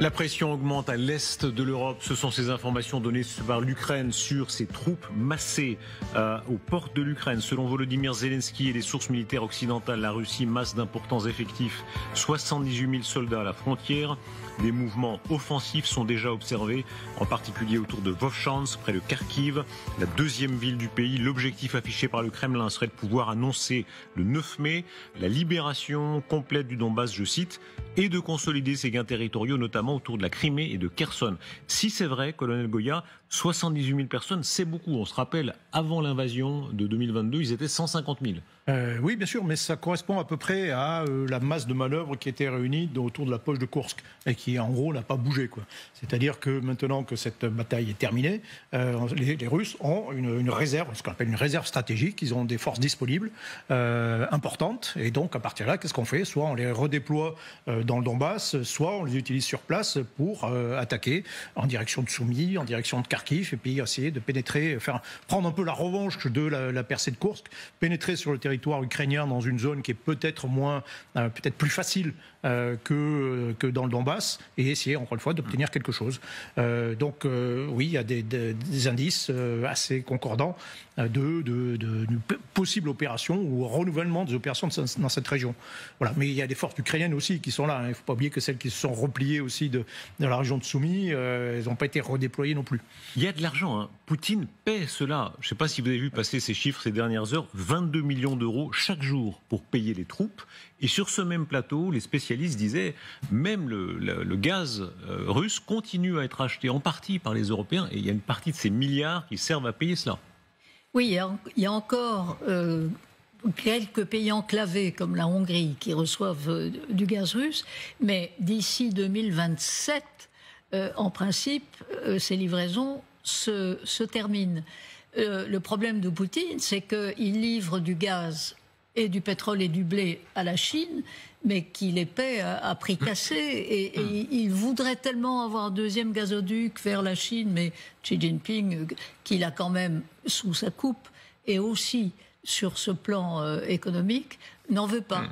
La pression augmente à l'est de l'Europe. Ce sont ces informations données par l'Ukraine sur ses troupes massées aux portes de l'Ukraine. Selon Volodymyr Zelensky et les sources militaires occidentales, la Russie masse d'importants effectifs. 78 000 soldats à la frontière. Des mouvements offensifs sont déjà observés, en particulier autour de Vovchansk, près de Kharkiv, la deuxième ville du pays. L'objectif affiché par le Kremlin serait de pouvoir annoncer le 9 mai la libération complète du Donbass, je cite, et de consolider ses gains territoriaux, notamment autour de la Crimée et de Kherson. Si c'est vrai, colonel Goya, 78 000 personnes, c'est beaucoup. On se rappelle, avant l'invasion de 2022, ils étaient 150 000. Oui, bien sûr, mais ça correspond à peu près à la masse de manœuvres qui était réunie autour de la poche de Koursk et qui, en gros, n'a pas bougé, quoi. C'est-à-dire que maintenant que cette bataille est terminée, les Russes ont une réserve, ce qu'on appelle une réserve stratégique. Ils ont des forces disponibles importantes. Et donc, à partir de là, qu'est-ce qu'on fait? Soit on les redéploie dans le Donbass, soit on les utilise sur place pour attaquer en direction de Soumy, en direction de Kharkiv, et puis essayer de pénétrer, prendre un peu la revanche de la percée de Koursk, pénétrer sur le territoire ukrainien dans une zone qui est peut-être peut-être plus facile que dans le Donbass, et essayer encore une fois d'obtenir quelque chose. Donc oui, il y a des indices assez concordants d'une possible opération ou renouvellement des opérations dans cette région. Voilà. Mais il y a des forces ukrainiennes aussi qui sont là. Il ne faut pas oublier que celles qui se sont repliées aussi de la région de Soumy, elles n'ont pas été redéployées non plus. Il y a de l'argent, hein. Poutine paie cela. Je ne sais pas si vous avez vu passer ces chiffres ces dernières heures, 22 millions d'euros chaque jour pour payer les troupes. Et sur ce même plateau, les spécialistes disaient, même le gaz russe continue à être acheté en partie par les Européens, et il y a une partie de ces milliards qui servent à payer cela. Oui, il y a encore quelques pays enclavés comme la Hongrie qui reçoivent du gaz russe, mais d'ici 2027, en principe, ces livraisons se terminent. Le problème de Poutine, c'est qu'il livre du gaz et du pétrole et du blé à la Chine, mais qu'il les paie à prix cassé. Et il voudrait tellement avoir un deuxième gazoduc vers la Chine, mais Xi Jinping, qu'il a quand même sous sa coupe, et aussi sur ce plan économique, n'en veut pas.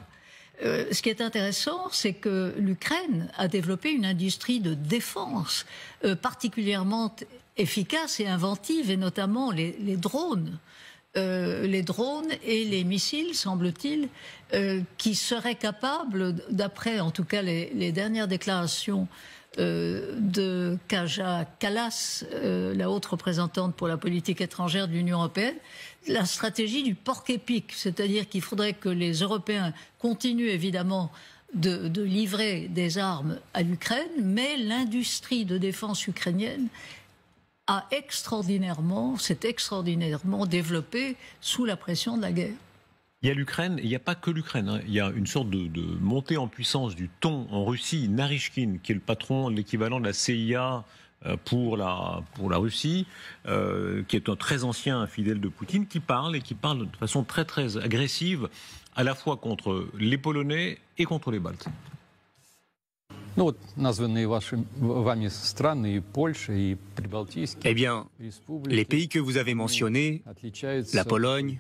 Ce qui est intéressant, c'est que l'Ukraine a développé une industrie de défense particulièrement efficace et inventive, et notamment les drones. Les drones et les missiles, semble-t-il, qui seraient capables, d'après en tout cas les dernières déclarations de Kaja Kallas, la haute représentante pour la politique étrangère de l'Union européenne, la stratégie du porc-épic, c'est-à-dire qu'il faudrait que les Européens continuent évidemment de livrer des armes à l'Ukraine, mais l'industrie de défense ukrainienne s'est extraordinairement développé sous la pression de la guerre. Il y a l'Ukraine, et il n'y a pas que l'Ukraine, hein. Il y a une sorte de montée en puissance du thon en Russie. Narishkin, qui est le patron, l'équivalent de la CIA pour la Russie, qui est un très ancien fidèle de Poutine, qui parle de façon très très agressive, à la fois contre les Polonais et contre les Baltes. Eh bien, les pays que vous avez mentionnés, la Pologne,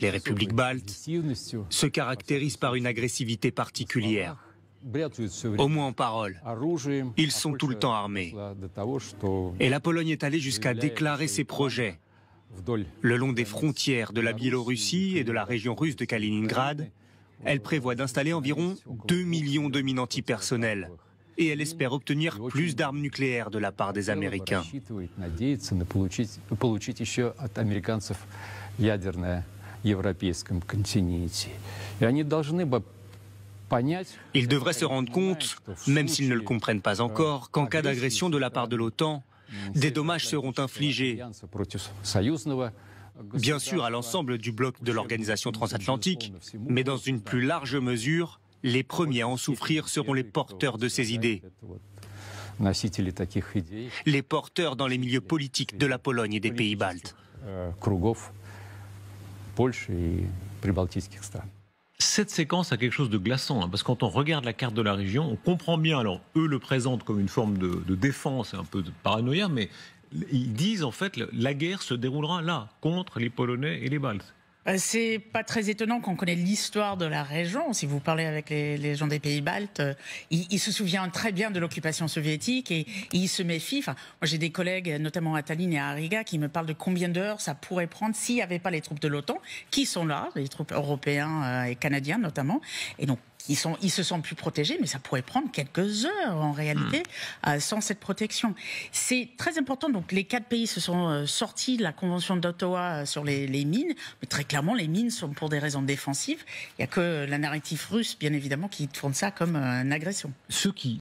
les républiques baltes, se caractérisent par une agressivité particulière. Au moins en parole, ils sont tout le temps armés. Et la Pologne est allée jusqu'à déclarer ses projets le long des frontières de la Biélorussie et de la région russe de Kaliningrad. Elle prévoit d'installer environ 2 millions de mines antipersonnelles. Et elle espère obtenir plus d'armes nucléaires de la part des Américains. Ils devraient se rendre compte, même s'ils ne le comprennent pas encore, qu'en cas d'agression de la part de l'OTAN, des dommages seront infligés, bien sûr à l'ensemble du bloc de l'organisation transatlantique, mais dans une plus large mesure, les premiers à en souffrir seront les porteurs de ces idées. Les porteurs dans les milieux politiques de la Pologne et des pays baltes. Cette séquence a quelque chose de glaçant, hein, parce que quand on regarde la carte de la région, on comprend bien, alors eux le présentent comme une forme de défense, un peu de paranoïa, mais ils disent en fait la guerre se déroulera là, contre les Polonais et les Baltes. C'est pas très étonnant quand on connaît l'histoire de la région. Si vous parlez avec les gens des pays baltes, ils se souviennent très bien de l'occupation soviétique et ils se méfient. Enfin, moi, j'ai des collègues, notamment à Tallinn et à Riga, qui me parlent de combien d'heures ça pourrait prendre s'il n'y avait pas les troupes de l'OTAN, qui sont là, les troupes européennes et canadiennes notamment. Et donc, ils se sentent plus protégés, mais ça pourrait prendre quelques heures en réalité sans cette protection. C'est très important. Donc les 4 pays se sont sortis de la Convention d'Ottawa sur les mines, mais très clairement les mines sont pour des raisons défensives. Il n'y a que la narrative russe, bien évidemment, qui tourne ça comme une agression. Ceux qui